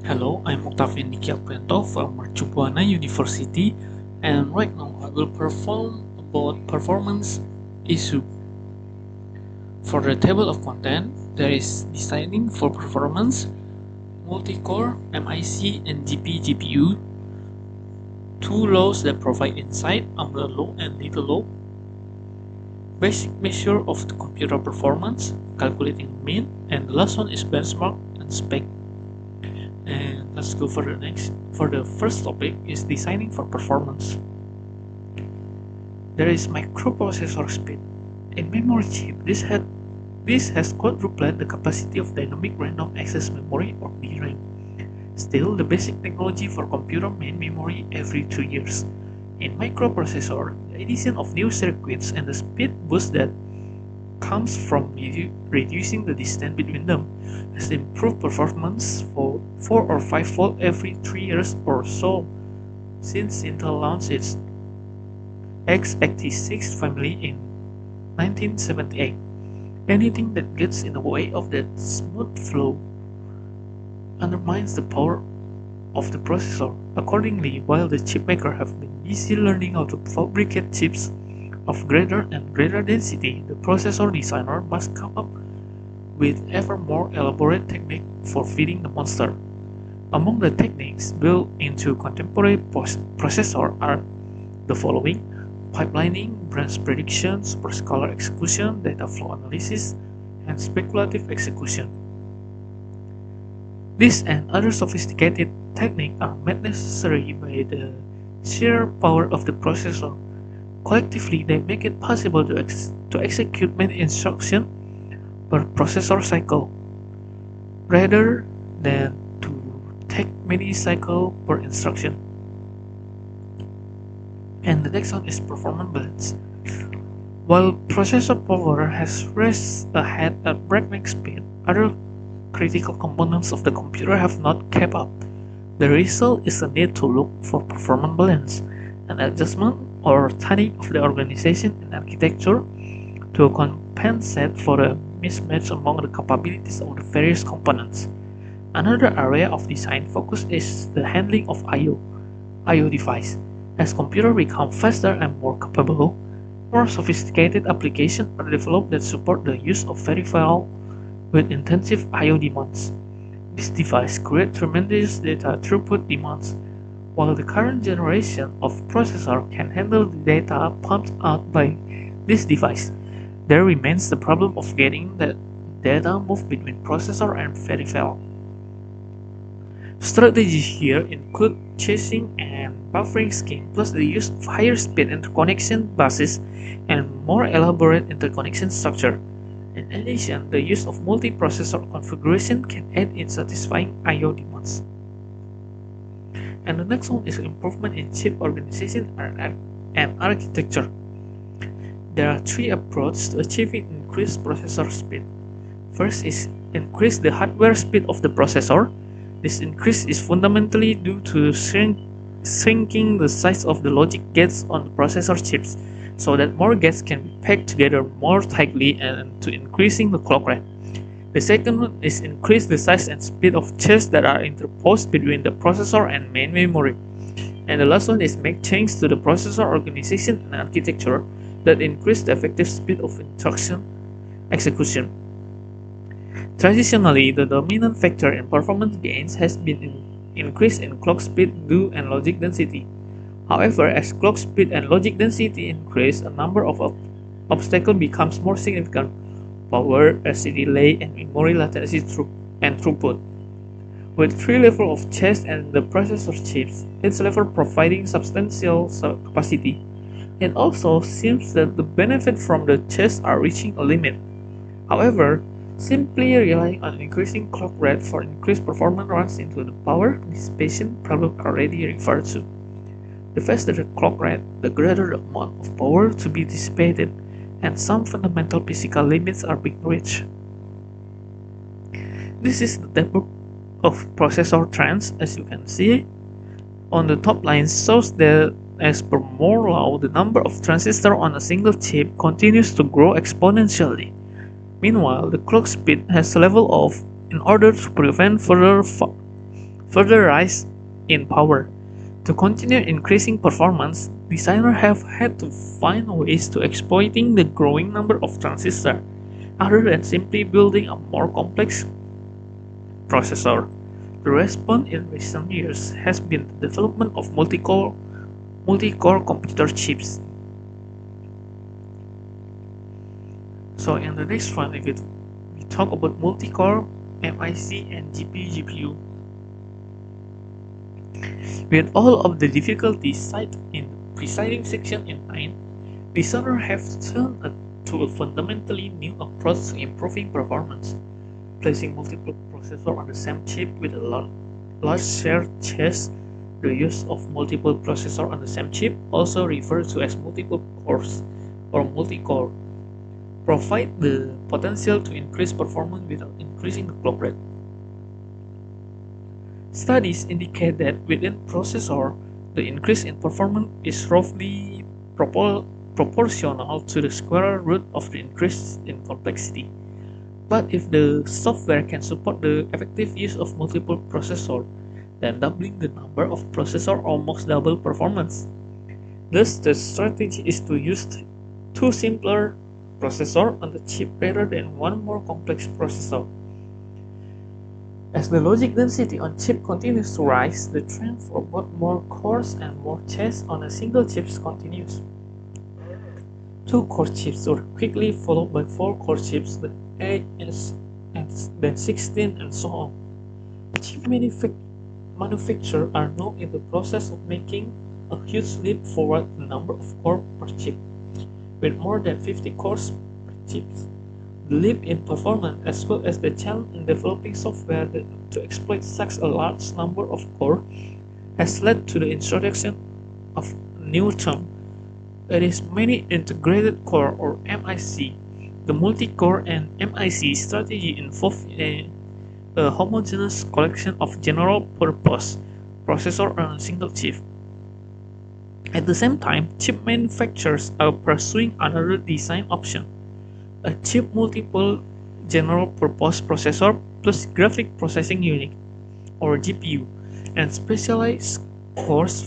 Hello, I'm Octavian Nikiapento from Mercubuana University, and right now I will perform about performance issue. For the table of content, there is designing for performance, multi-core, MIC, and GPU, two laws that provide insight, umbrella law and little law, basic measure of the computer performance, calculating mean, and the last one is benchmark and spec. And let's go for the next. For the first topic is designing for performance. There is microprocessor speed. In memory chip, this has quadrupled the capacity of dynamic random access memory or DRAM. Still, the basic technology for computer main memory every 2 years. In microprocessor, the addition of new circuits and the speed boost that comes from reducing the distance between them has improved performance for 4 or 5-fold every 3 years or so since Intel launched its x86 family in 1978. Anything that gets in the way of that smooth flow undermines the power of the processor. Accordingly, while the chipmakers have been busy learning how to fabricate chips of greater and greater density, the processor designer must come up with ever more elaborate techniques for feeding the monster. Among the techniques built into contemporary processor are the following: pipelining, branch prediction, superscalar execution, data flow analysis, and speculative execution. These and other sophisticated techniques are made necessary by the sheer power of the processor. Collectively, they make it possible to execute many instructions per processor cycle, rather than to take many cycles per instruction. And the next one is performance balance. While processor power has raced ahead at breakneck speed, other critical components of the computer have not kept up. The result is a need to look for performance balance, an adjustment or tuning of the organization and architecture to compensate for the mismatch among the capabilities of the various components. Another area of design focus is the handling of I/O device. As computers become faster and more capable, more sophisticated applications are developed that support the use of peripherals with intensive I/O demands. This device creates tremendous data throughput demands. While the current generation of processor can handle the data pumped out by this device, there remains the problem of getting the data moved between processor and peripheral. Strategies here include chasing and buffering scheme plus the use of higher speed interconnection buses and more elaborate interconnection structure. In addition, the use of multi-processor configuration can aid in satisfying I/O demands. And the next one is improvement in chip organization and architecture. There are three approaches to achieving increased processor speed. First is increase the hardware speed of the processor. This increase is fundamentally due to shrinking the size of the logic gates on the processor chips so that more gates can be packed together more tightly and to increasing the clock rate. The second one is increase the size and speed of chips that are interposed between the processor and main memory. And the last one is make changes to the processor organization and architecture that increase the effective speed of instruction execution. Traditionally, the dominant factor in performance gains has been increase in clock speed due and logic density. However, as clock speed and logic density increase, a number of obstacles becomes more significant: power, AC delay, and memory latency and throughput. With 3 levels of chest and the processor chips, each level providing substantial capacity, it also seems that the benefits from the chest are reaching a limit. However, simply relying on increasing clock rate for increased performance runs into the power dissipation problem already referred to. The faster the clock rate, the greater the amount of power to be dissipated, and some fundamental physical limits are being reached. This is the table of processor trends. As you can see on the top line shows that as per Moore's law, the number of transistors on a single chip continues to grow exponentially. Meanwhile, the clock speed has leveled off in order to prevent further further rise in power. To continue increasing performance, designers have had to find ways to exploiting the growing number of transistors, other than simply building a more complex processor. The response in recent years has been the development of multi-core computer chips. So in the next one, we talk about multi-core, MIC, and GPU. With all of the difficulties cited in the preceding section in mind, designers have turned to a fundamentally new approach to improving performance, placing multiple processors on the same chip with a large shared chassis. The use of multiple processors on the same chip, also referred to as multiple cores or multi-core, provide the potential to increase performance without increasing the clock rate. Studies indicate that within processor, the increase in performance is roughly proportional to the square root of the increase in complexity. But if the software can support the effective use of multiple processors, then doubling the number of processors almost double performance. Thus, the strategy is to use two simpler processors on the chip rather than one more complex processor. As the logic density on chip continues to rise, the trend for both more cores and more chassis on a single chip continues. 2-core chips were quickly followed by 4-core chips, then 8 and then 16 and so on. Chip manufacturers are now in the process of making a huge leap forward in the number of cores per chip, with more than 50 cores per chip. The leap in performance, as well as the challenge in developing software to exploit such a large number of cores, has led to the introduction of a new term. It is Many Integrated Core, or MIC. The multi-core and MIC strategy involves a homogeneous collection of general-purpose processors on a single chip. At the same time, chip manufacturers are pursuing another design option: a chip multiple general-purpose processor plus graphic processing unit, or GPU, and specialized cores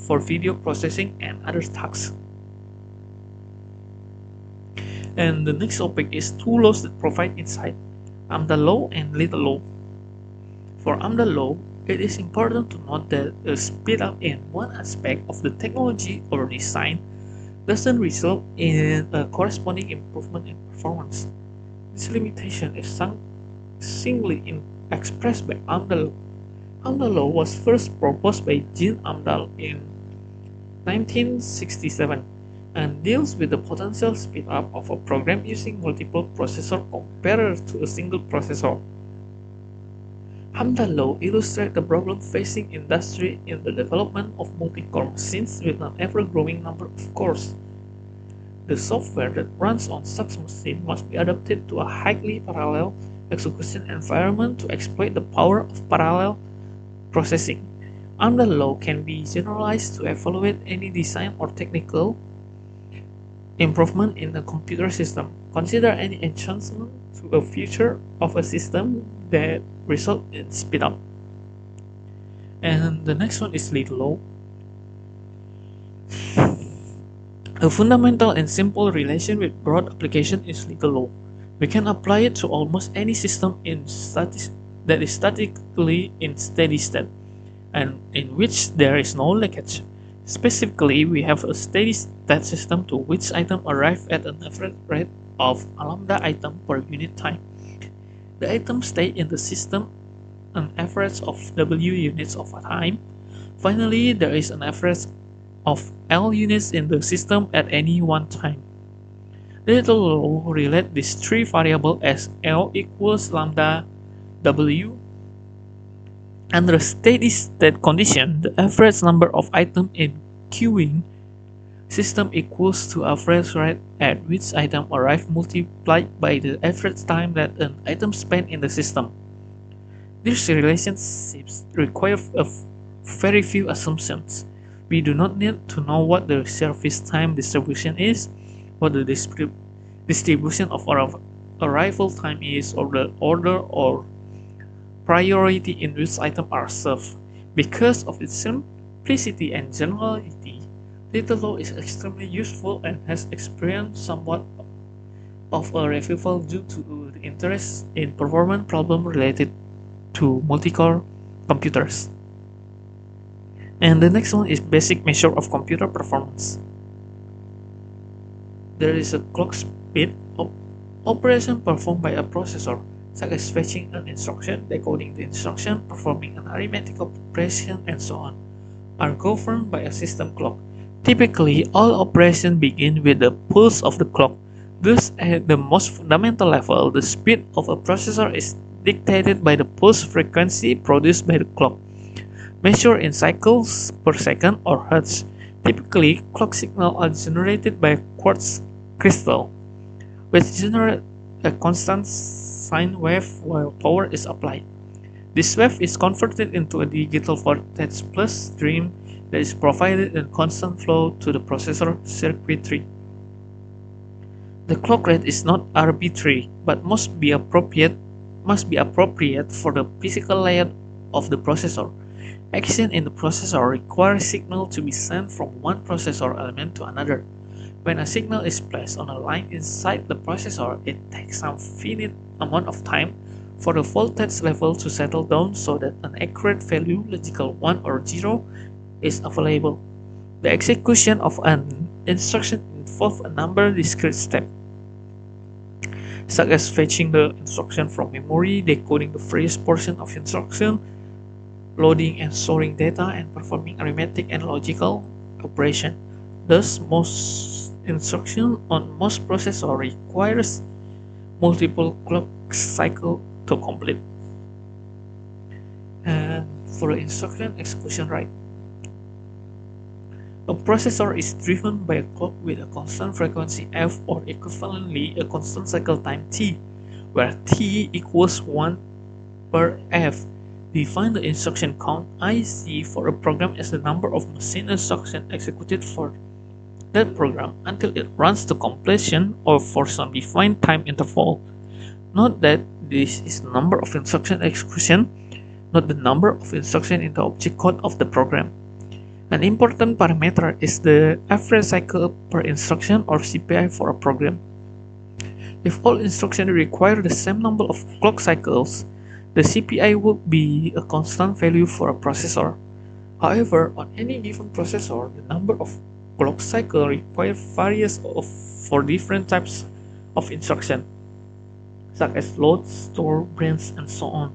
for video processing and other tasks. And the next topic is two laws that provide insight: Amdahl law and Little law. For Amdahl law, it is important to note that a speed up in one aspect of the technology or design doesn't result in a corresponding improvement in performance. This limitation is succinctly expressed by Amdahl law. Amdahl law was first proposed by Jean Amdahl in 1967 and deals with the potential speed up of a program using multiple processors compared to a single processor. Amdahl law illustrates the problem facing industry in the development of multi-core machines with an ever-growing number of cores. The software that runs on such machines must be adapted to a highly parallel execution environment to exploit the power of parallel processing. Amdahl law can be generalized to evaluate any design or technical improvement in a computer system. Consider any enhancement to a feature of a system that result in speed up. And the next one is Little law. A fundamental and simple relation with broad application is Little law. We can apply it to almost any system that is statically in steady state and in which there is no leakage. Specifically, we have a steady state system to which items arrive at an average rate of a lambda item per unit time. The items stay in the system an average of W units of time. Finally, there is an average of L units in the system at any one time. Little law relates these three variables as L equals lambda W. Under a steady state condition, the average number of items in queuing system equals to average rate at which items arrive multiplied by the average time that an item spent in the system. These relationships require very few assumptions. We do not need to know what the service time distribution is, what the distribution of our arrival time is, or the order or priority in which items are served. Because of its simplicity and generality, Little Law is extremely useful and has experienced somewhat of a revival due to the interest in performance problems related to multi-core computers. And the next one is basic measure of computer performance. There is a clock speed of operation performed by a processor, such as fetching an instruction, decoding the instruction, performing an arithmetic operation, and so on, are governed by a system clock. Typically, all operations begin with the pulse of the clock. Thus, at the most fundamental level, the speed of a processor is dictated by the pulse frequency produced by the clock, measured in cycles per second or hertz. Typically, clock signals are generated by a quartz crystal, which generates a constant sine wave while power is applied. This wave is converted into a digital voltage plus stream that is provided in constant flow to the processor circuitry. The clock rate is not arbitrary, but must be appropriate for the physical layout of the processor. Action in the processor requires signal to be sent from one processor element to another. When a signal is placed on a line inside the processor, it takes some finite amount of time for the voltage level to settle down so that an accurate value, logical 1 or 0, is available. The execution of an instruction involves a number of discrete steps, such as fetching the instruction from memory, decoding the various portions of instruction, loading and storing data, and performing arithmetic and logical operation. Thus, most instruction on most processors requires multiple clock cycles to complete. And for the instruction execution rate, a processor is driven by a clock with a constant frequency f or equivalently a constant cycle time t, where t equals 1 per f. Define the instruction count IC for a program as the number of machine instructions executed for that program until it runs to completion or for some defined time interval. Note that this is the number of instruction execution, not the number of instructions in the object code of the program. An important parameter is the average cycle per instruction or CPI for a program. If all instructions require the same number of clock cycles, the CPI would be a constant value for a processor. However, on any given processor, the number of clock cycles required varies for different types of instruction, such as load, store, branch, and so on.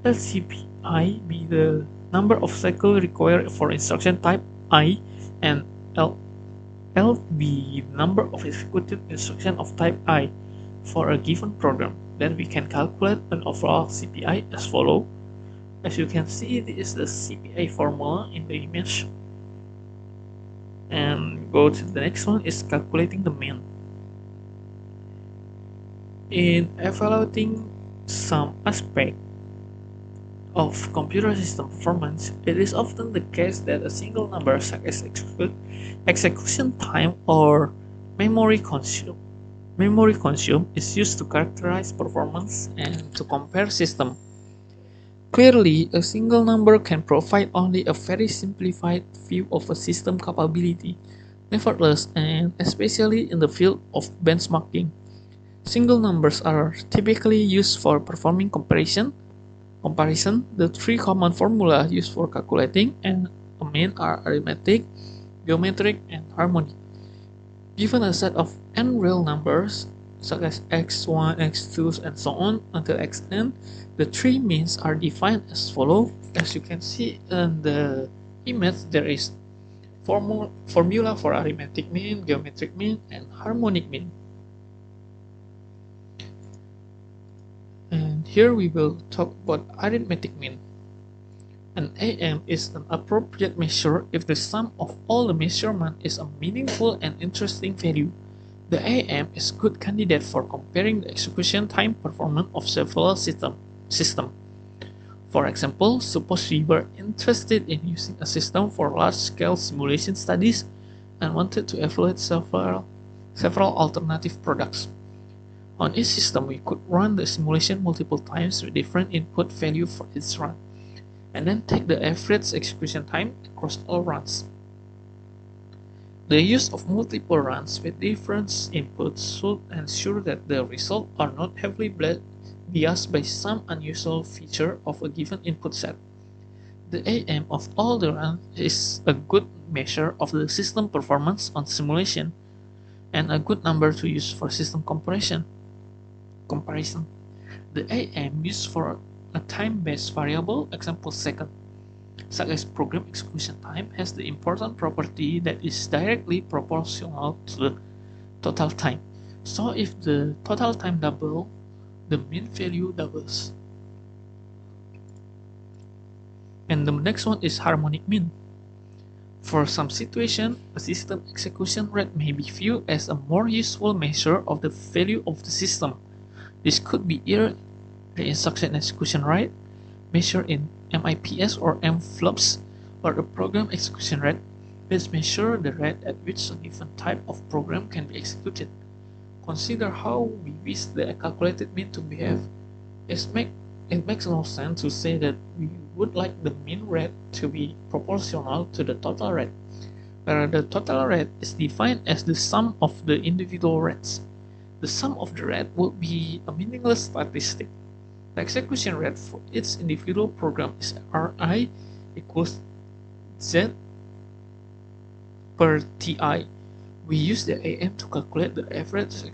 Let CPI be the number of cycles required for instruction type I, and L be the number of executed instruction of type I for a given program. Then we can calculate an overall CPI as follows. As you can see, this is the CPI formula in the image. And go to the next one is calculating the mean. In evaluating some aspect of computer system performance, it is often the case that a single number, such as execution time or memory consumed, is used to characterize performance and to compare systems. Clearly, a single number can provide only a very simplified view of a system capability. Nevertheless, and especially in the field of benchmarking, single numbers are typically used for performing comparison. The three common formulas used for calculating and a mean are arithmetic, geometric, and harmonic. Given a set of n real numbers, such as x1, x2, and so on until xn, the three means are defined as follows. As you can see in the image, there is formula for arithmetic mean, geometric mean, and harmonic mean. And here we will talk about arithmetic mean. An AM is an appropriate measure if the sum of all the measurement is a meaningful and interesting value. The AM is a good candidate for comparing the execution time performance of several systems. For example, suppose we were interested in using a system for large-scale simulation studies and wanted to evaluate several alternative products. On each system, we could run the simulation multiple times with different input value for each run, and then take the average execution time across all runs. The use of multiple runs with different inputs should ensure that the results are not heavily biased by some unusual feature of a given input set. The aim of all the runs is a good measure of the system performance on simulation and a good number to use for system comparison. The AM used for a time-based variable, example second, such as program execution time, has the important property that is directly proportional to the total time. So if the total time doubles, the mean value doubles. And the next one is harmonic mean. For some situation, a system execution rate may be viewed as a more useful measure of the value of the system. This could be either the instruction execution rate, measured in MIPS or mFLOPS, or the program execution rate, which measures the rate at which a given type of program can be executed. Consider how we wish the calculated mean to behave. It makes no sense to say that we would like the mean rate to be proportional to the total rate, where the total rate is defined as the sum of the individual rates. The sum of the rate would be a meaningless statistic. The execution rate for each individual program is Ri equals Z per Ti. We use the AM to calculate the average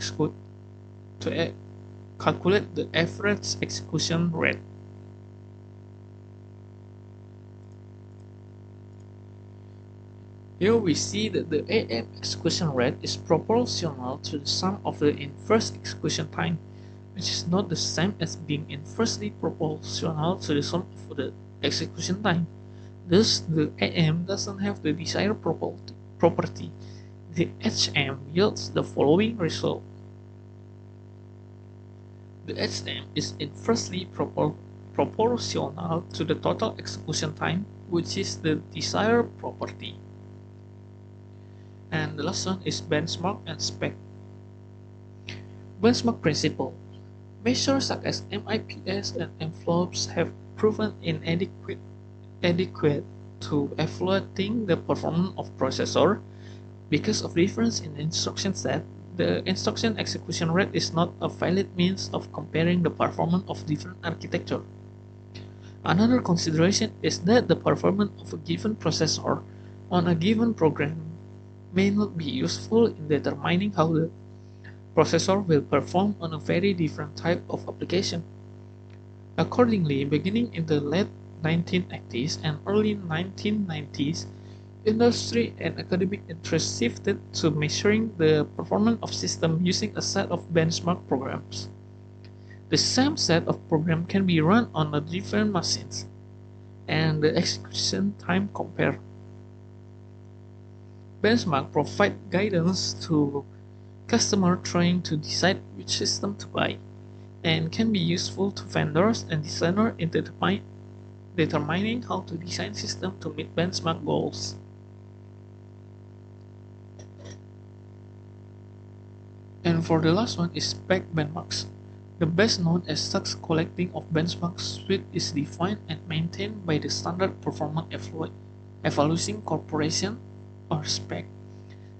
execution rate. Here we see that the AM execution rate is proportional to the sum of the inverse execution time, which is not the same as being inversely proportional to the sum of the execution time. Thus, the AM doesn't have the desired property. The HM yields the following result. The HM is inversely proportional to the total execution time, which is the desired property. And the last one is benchmark and spec. Benchmark principle. Measures such as MIPS and mFLOPS have proven inadequate to evaluating the performance of processor because of difference in instruction set. The instruction execution rate is not a valid means of comparing the performance of different architecture. Another consideration is that the performance of a given processor on a given program may not be useful in determining how the processor will perform on a very different type of application. Accordingly, beginning in the late 1980s and early 1990s, industry and academic interest shifted to measuring the performance of systems using a set of benchmark programs. The same set of programs can be run on the different machines, and the execution time compared. Benchmark provide guidance to customers trying to decide which system to buy, and can be useful to vendors and designers in determining how to design systems to meet benchmark goals. And for the last one is spec benchmarks. The best known as such collecting of benchmark suite is defined and maintained by the Standard Performance Evaluation Corporation, or SPEC,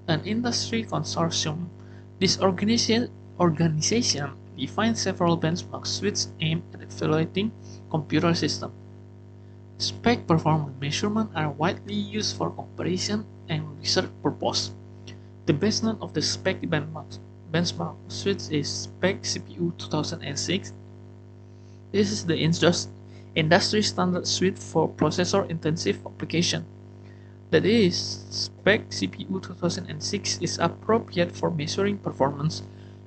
an industry consortium. This organization defines several benchmark suites aimed at evaluating computer systems. Spec performance measurements are widely used for comparison and research purposes. The best known of the spec benchmark suites is Spec CPU 2006. This is the industry standard suite for processor-intensive application. That is, Spec CPU 2006 is appropriate for measuring performance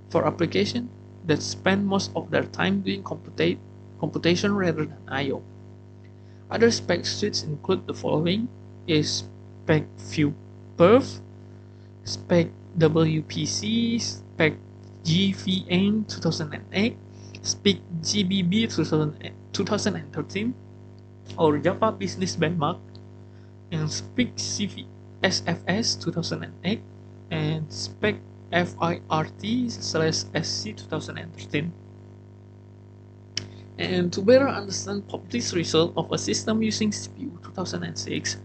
for applications that spend most of their time doing computation rather than I/O. Other spec suites include the following: is Spec ViewPerf, Spec WPC, Spec GVN 2008, Spec GBB 2013, or Java Business Benchmark, and Spec SFS 2008, and Spec FIRT/SC 2013. And to better understand published result of a system using CPU 2006,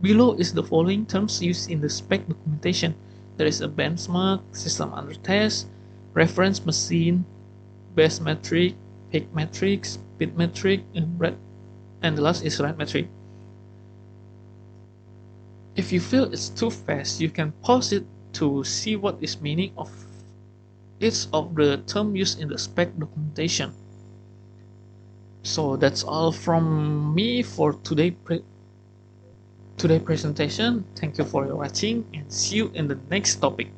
below is the following terms used in the spec documentation. There is a benchmark, system under test, reference machine, base metric, peak metric, speed metric, and the last is rate metric. If you feel it's too fast, you can pause it to see what is meaning of each of the term used in the spec documentation. So that's all from me for today presentation. Thank you for your watching and see you in the next topic.